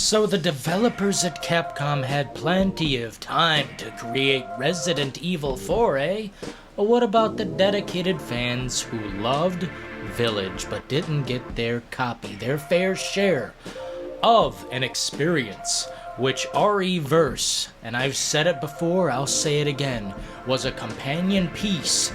So the developers at Capcom had plenty of time to create Resident Evil 4, eh? Or what about the dedicated fans who loved Village but didn't get their copy, their fair share of an experience which RE-Verse, and I've said it before, I'll say it again, was a companion piece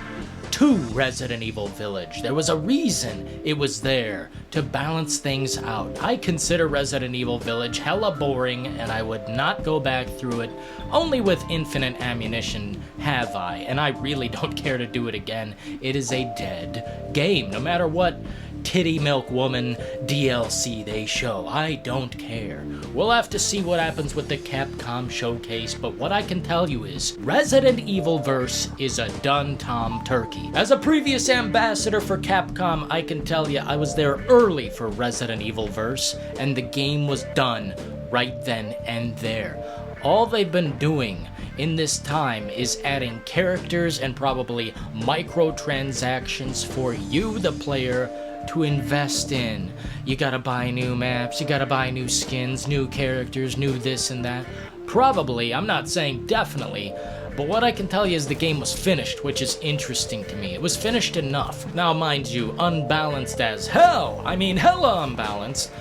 to Resident Evil Village. There was a reason it was there, to balance things out. I consider Resident Evil Village hella boring, and I would not go back through it. Only with infinite ammunition have I, and I really don't care to do it again. It is a dead game, no matter what Titty Milk Woman DLC they show. I don't care. We'll have to see what happens with the Capcom showcase, but what I can tell you is Resident Evil Verse is a done Tom turkey. As a previous ambassador for Capcom, I can tell you I was there early for Resident Evil Verse, and the game was done right then and there. All they've been doing in this time is adding characters and probably microtransactions for you, the player, to invest in. You gotta buy new maps, you gotta buy new skins, new characters, new this and that. Probably, I'm not saying definitely, but what I can tell you is the game was finished, which is interesting to me. It was finished enough. Now, mind you, unbalanced as hell. I mean, hella unbalanced.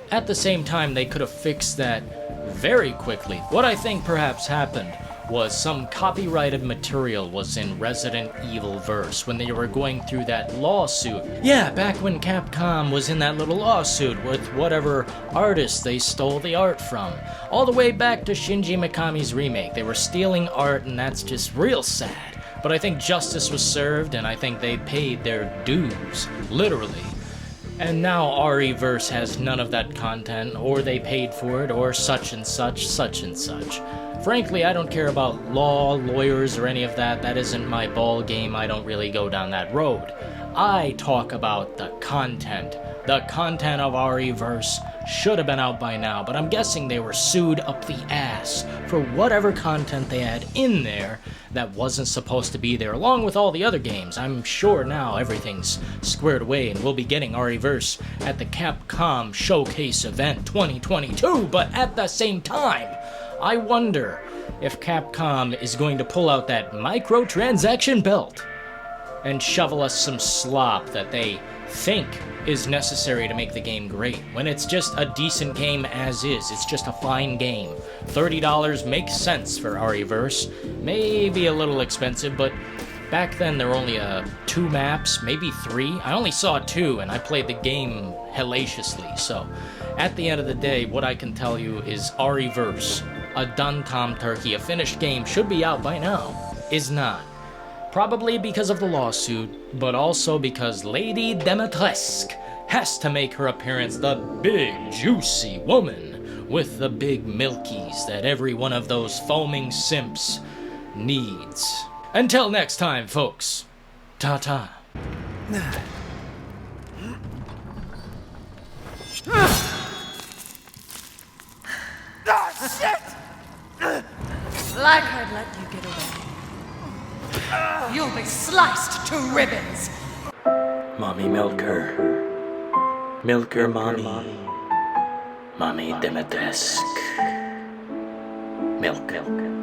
At the same time, they could have fixed that very quickly. What I think perhaps happened was some copyrighted material was in Resident Evil Verse when they were going through that lawsuit. Yeah, back when Capcom was in that little lawsuit with whatever artist they stole the art from. All the way back to Shinji Mikami's remake. They were stealing art, and that's just real sad. But I think justice was served, and I think they paid their dues, literally. And now RE-Verse has none of that content, or they paid for it, or such and such, such and such. Frankly, I don't care about law, lawyers, or any of that. That isn't my ball game. I don't really go down that road. I talk about the content. The content of RE-Verse should have been out by now, but I'm guessing they were sued up the ass for whatever content they had in there that wasn't supposed to be there, along with all the other games. I'm sure now everything's squared away and we'll be getting RE-Verse at the Capcom Showcase event 2022, but at the same time, I wonder if Capcom is going to pull out that microtransaction belt and shovel us some slop that they think is necessary to make the game great, when it's just a decent game as is. It's just a fine game. $30 makes sense for RE-Verse. Maybe a little expensive, but back then there were only 2 maps, maybe 3. I only saw 2, and I played the game hellaciously, so at the end of the day, what I can tell you is RE-Verse, a done Tom turkey, a finished game, should be out by now, is not. Probably because of the lawsuit, but also because Lady Dimitrescu has to make her appearance, the big, juicy woman with the big milkies that every one of those foaming simps needs. Until next time, folks, ta-ta. Like I'd let you get away. You'll be sliced to ribbons. Mommy Milker. Milker Mommy. Mommy Dimitrescu. Milk.